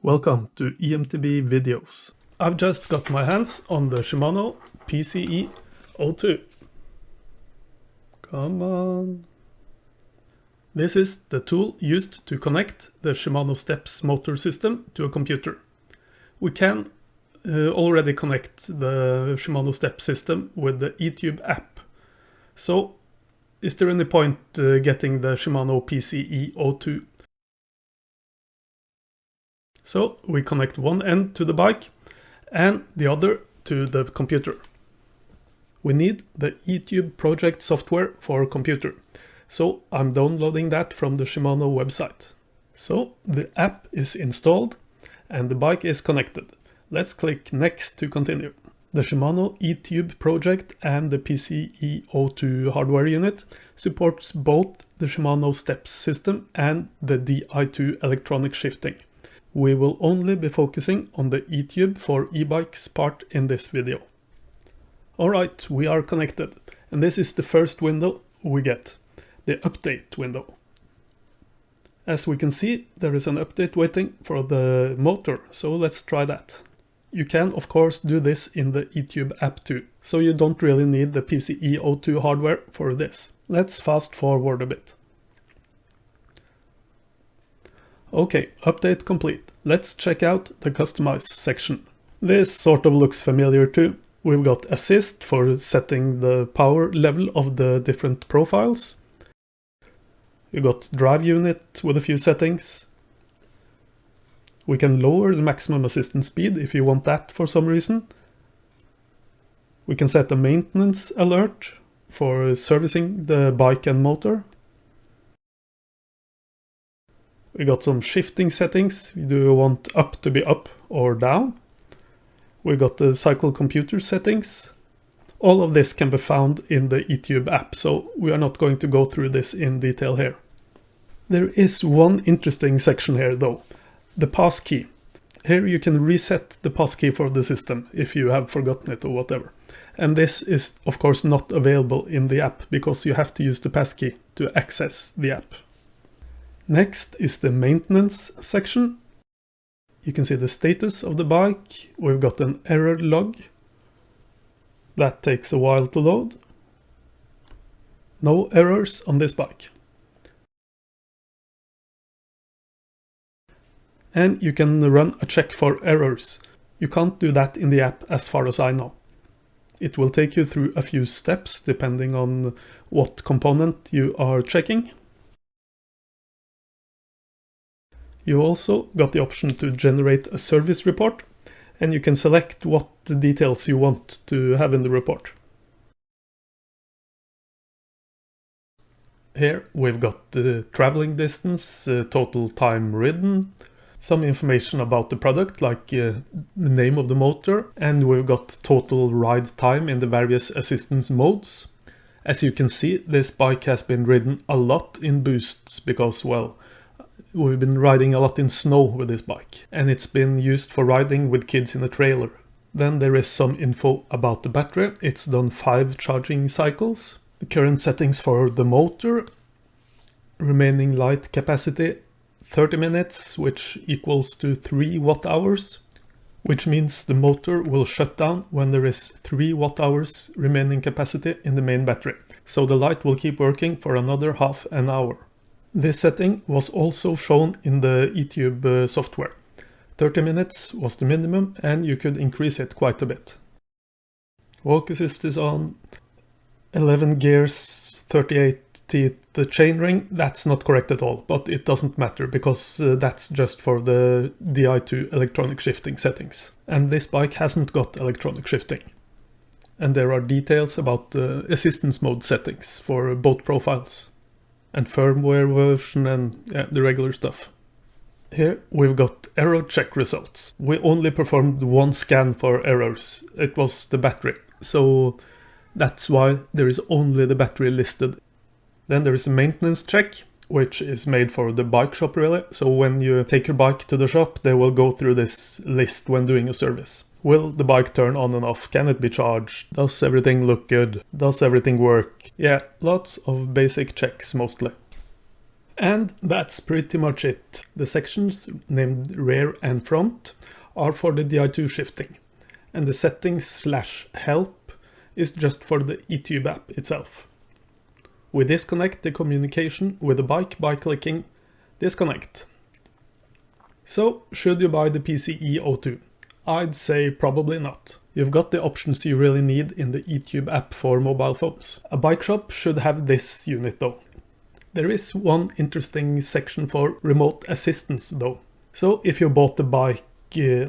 Welcome to EMTB videos. I've just got my hands on the Shimano PCE02. Come on. This is the tool used to connect the Shimano Steps motor system to a computer. We can already connect the Shimano Steps system with the eTube app. So, is there any point getting the Shimano PCE02? So we connect one end to the bike and the other to the computer. We need the eTube project software for computer. So I'm downloading that from the Shimano website. So the app is installed and the bike is connected. Let's click next to continue. The Shimano eTube project and the PCE02 hardware unit supports both the Shimano Steps system and the Di2 electronic shifting. We will only be focusing on the eTube for e-bikes part in this video. Alright, we are connected, and this is the first window we get, the update window. As we can see, there is an update waiting for the motor, so let's try that. You can of course do this in the eTube app too, so you don't really need the PCE02 hardware for this. Let's fast forward a bit. Okay, update complete. Let's check out the customize section. This sort of looks familiar too. We've got assist for setting the power level of the different profiles. We got drive unit with a few settings. We can lower the maximum assistance speed if you want that for some reason. We can set a maintenance alert for servicing the bike and motor. We got some shifting settings. Do you want up to be up or down? We got the cycle computer settings. All of this can be found in the eTube app, so we are not going to go through this in detail here. There is one interesting section here though, the passkey. Here you can reset the passkey for the system if you have forgotten it or whatever. And this is of course not available in the app because you have to use the passkey to access the app. Next is the maintenance section. You can see the status of the bike. We've got an error log. That takes a while to load. No errors on this bike. And you can run a check for errors. You can't do that in the app as far as I know. It will take you through a few steps depending on what component you are checking. You also got the option to generate a service report, and you can select what details you want to have in the report. Here we've got the traveling distance, total time ridden, some information about the product like the name of the motor, and we've got total ride time in the various assistance modes. As you can see, this bike has been ridden a lot in boosts because, well, we've been riding a lot in snow with this bike, and it's been used for riding with kids in a trailer. Then there is some info about the battery. It's done 5 charging cycles. The current settings for the motor. Remaining light capacity 30 minutes, which equals to 3 watt-hours, which means the motor will shut down when there is 3 watt-hours remaining capacity in the main battery. So the light will keep working for another half an hour. This setting was also shown in the eTube software. 30 minutes was the minimum and you could increase it quite a bit. Walk assist is on. 11 gears, 38 teeth. The chainring, that's not correct at all, but it doesn't matter because that's just for the Di2 electronic shifting settings. And this bike hasn't got electronic shifting. And there are details about the assistance mode settings for both profiles. And firmware version and the regular stuff. Here we've got error check results. We only performed one scan for errors. It was the battery. So that's why there is only the battery listed. Then there is a maintenance check, which is made for the bike shop really. So when you take your bike to the shop, they will go through this list when doing a service. Will the bike turn on and off? Can it be charged? Does everything look good? Does everything work? Yeah, lots of basic checks mostly. And that's pretty much it. The sections named rear and front are for the Di2 shifting, and the settings/help is just for the eTube app itself. We disconnect the communication with the bike by clicking disconnect. So, should you buy the PCE02? I'd say probably not. You've got the options you really need in the eTube app for mobile phones. A bike shop should have this unit though. There is one interesting section for remote assistance though. So if you bought the bike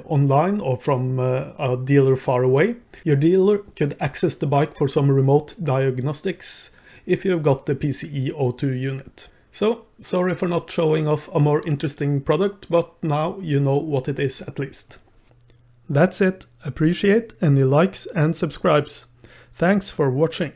online or from a dealer far away, your dealer could access the bike for some remote diagnostics if you've got the PCE02 unit. So, sorry for not showing off a more interesting product, but now you know what it is at least. That's it. Appreciate any likes and subscribes. Thanks for watching.